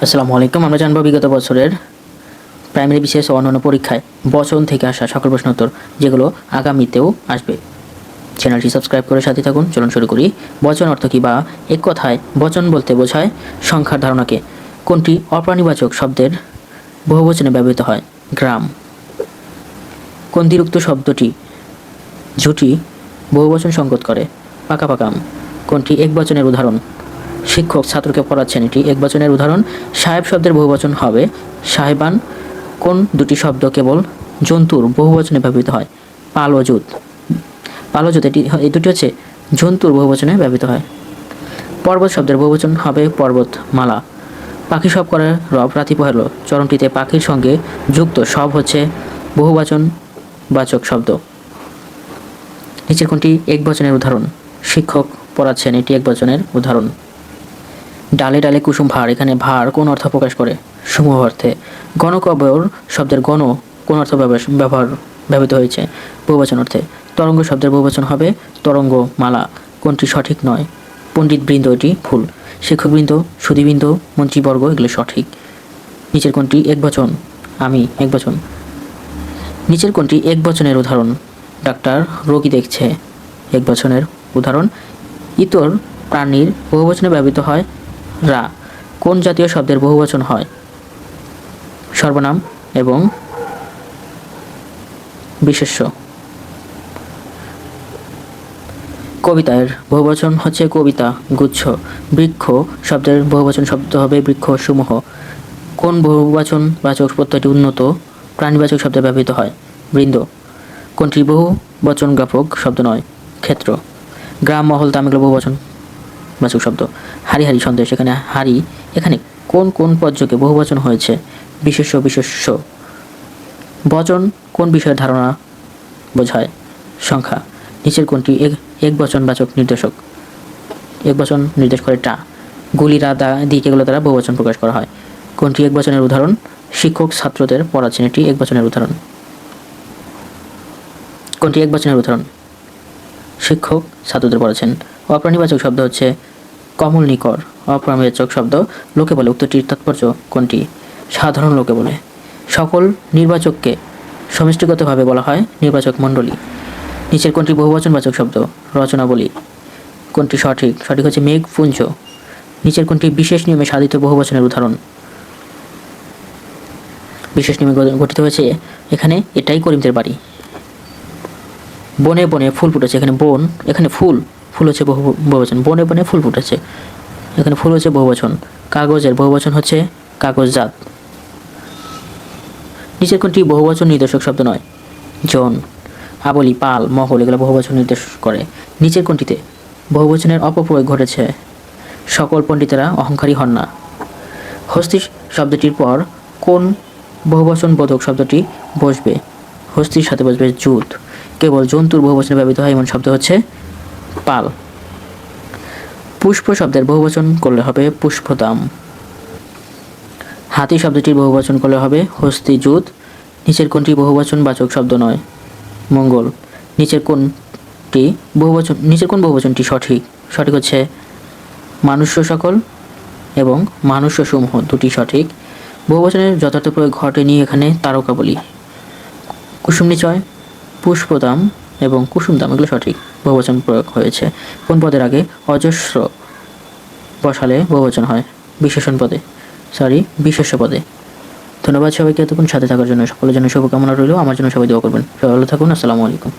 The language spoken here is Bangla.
আসসালামু আলাইকুম। আমরা জানবো বিগত বছরের প্রাইমারি বিশেষ ও অন্যান্য পরীক্ষায় বচন থেকে আসা সকল প্রশ্ন উত্তর, যেগুলো আগামীতেও আসবে। চ্যানেলটি সাবস্ক্রাইব করে সাথে থাকুন। চলুন শুরু করি। বচন অর্থ কী, বা এক কথায় বচন বলতে বোঝায় সংখ্যার ধারণাকে। কোনটি অপ্রাণীবাচক শব্দের বহুবচনে ব্যবহৃত হয়? গ্রাম। কন্দিরুক্ত শব্দটি জুটি বহুবচন সংকেত করে? পাকা পাকাম। কোনটি একবচনের উদাহরণ? শিক্ষক ছাত্রকে পড়াচ্ছেন, এটি একবচনের উদাহরণ। সাহেব শব্দের বহুবচন হবে সাহেবান। কোন দুটি শব্দ কেবল জন্তুর বহুবচনে ব্যবহৃত হয়? পাল ও জুত। পাল ও জুত, এই দুটি হচ্ছে জন্তুর বহুবচনে ব্যবহৃত হয়। পর্বত শব্দের বহুবচন হবে পর্বতমালা। পাখি সব করে রব রাতি পোহালো। চরণটিতে পাখির সঙ্গে যুক্ত সব হচ্ছে বহুবচনবাচক শব্দ। নিচের কোনটি একবচনের উদাহরণ? শিক্ষক পড়াচ্ছেন, এটি একবচনের উদাহরণ। ডালে ডালে কুসুম ভার, এখানে ভার কোন অর্থ প্রকাশ করে? সমূহ অর্থে। গণকবর শব্দের গণ কোন অর্থ ব্যবহৃত হয়েছে? বহুবচন অর্থে। তরঙ্গ শব্দের বহুবচন হবে তরঙ্গ মালা। কোনটি সঠিক নয়? পণ্ডিতবৃন্দ, এটি ভুল। শিক্ষকবৃন্দ, সুধীবৃন্দ, মন্ত্রীবর্গ, এগুলো সঠিক। নিচের কোনটি একবচন? আমি, একবচন। নিচের কোনটি একবচনের উদাহরণ? ডাক্তার রোগী দেখছে, একবচনের উদাহরণ। ইতর প্রাণীর বহুবচনে ব্যবহৃত হয় রা। কোন জাতীয় শব্দের বহুবচন হয়? সর্বনাম এবং বিশেষ্য। কবিতার বহুবচন হচ্ছে কবিতা, গুচ্ছ। বৃক্ষ শব্দের বহুবচন শব্দ হবে বৃক্ষ সমূহ। কোন বহুবচনবাচক প্রত্যয়টি উন্নত প্রাণীবাচক শব্দে ব্যবহৃত হয়? বৃন্দ। কোনটি বহুবচন জ্ঞাপক শব্দ নয়? ক্ষেত্র। গ্রাম, মহল, তাম, এগুলো বহুবচনবাচক শব্দ। হারি হারি সন্দেশ, এখানে হারি, এখানে কোন কোন পদযোগে বহুবচন হয়েছে? বিশেষ্য, বিশেষ্য। বচন কোন বিষয়ের ধারণা বোঝায়? সংখ্যা। নিচের কোনটি একবচনবাচক নির্দেশক? একবচন নির্দেশ করে টা। গুলি, রা, দা, দিক, এগুলো দ্বারা বহুবচন প্রকাশ করা হয়। কোনটি একবচনের উদাহরণ? শিক্ষক ছাত্রদের পড়াচ্ছেন, এটি একবচনের উদাহরণ। কোনটি একবচনের উদাহরণ? শিক্ষক ছাত্রদের পড়াচ্ছেন। অপ্রাণীবাচক শব্দ হচ্ছে কমল নিকর। অপ্রাণীবাচক শব্দ লোকে বলে, উত্তরটির তাৎপর্য কোনটি? সাধারণ লোকে বলে। সকল নির্বাচককে সমষ্টিগতভাবে বলা হয় নির্বাচক মণ্ডলী। নিচের কোনটি বহুবচনবাচক শব্দ? রচনাবলী। কোনটি সঠিক? সঠিক হচ্ছে মেঘপুঞ্জ। নিচের কোনটি বিশেষ নিয়মে সাধিত বহুবচনের উদাহরণ? বিশেষ নিয়মে গঠিত হয়েছে, এখানে এটাই করিমদের বাড়ি। বনে বনে ফুল ফুটেছে, এখানে বন, এখানে ফুল, ফুল হচ্ছে বহুবচন। বনে বনে ফুল ফুটেছে, এখানে ফুল হচ্ছে বহুবচন। কাগজের বহুবচন হচ্ছে কাগজজাত। নিচের কোনটি বহুবচন নির্দেশক শব্দ নয়? জন। আবলি, পাল, মহল, এগুলো বহুবচন নির্দেশ করে। নিচের কোনটিতে বহুবচনের অপপ্রয়োগ ঘটেছে? সকল পণ্ডিতেরা অহংকারী হন না। হস্তি শব্দটির পর কোন বহুবচন বোধক শব্দটি বসবে? হস্তির সাথে বসবে জুত। কেবল জন্তুর বহুবচনে ব্যবহৃত হয় এমন শব্দ হচ্ছে পাল। পুষ্প শব্দের বহুবচন করলে হবে পুষ্পদাম। হাতি শব্দটির বহুবচন করলে হবে হস্তি জুত। নিচের কোনটি বহুবচনবাচক শব্দ নয়? মঙ্গল। নিচের কোন বহুবচনটি সঠিক? সঠিক হচ্ছে মানুষ্য সকল এবং মানুষ্য সমূহ, দুটি সঠিক। বহুবচনের যথার্থ প্রয়োগ ঘটেনি এখানে তারকা বলি। কুসুম নিচয়, পুষ্পদাম এবং কুসুমদাম, এগুলো সঠিক বহুবচন প্রয়োগ হয়েছে। কোন পদের আগে অজস্র বসালে বহুবচন হয়? বিশেষ্য পদে। ধন্যবাদ সবাইকে এতক্ষণ সাথে থাকার জন্য। সকলের জন্য শুভকামনা রইল। আমার জন্য সবাই দোয়া করবেন। সবাই ভালো থাকুন। আসসালামু আলাইকুম।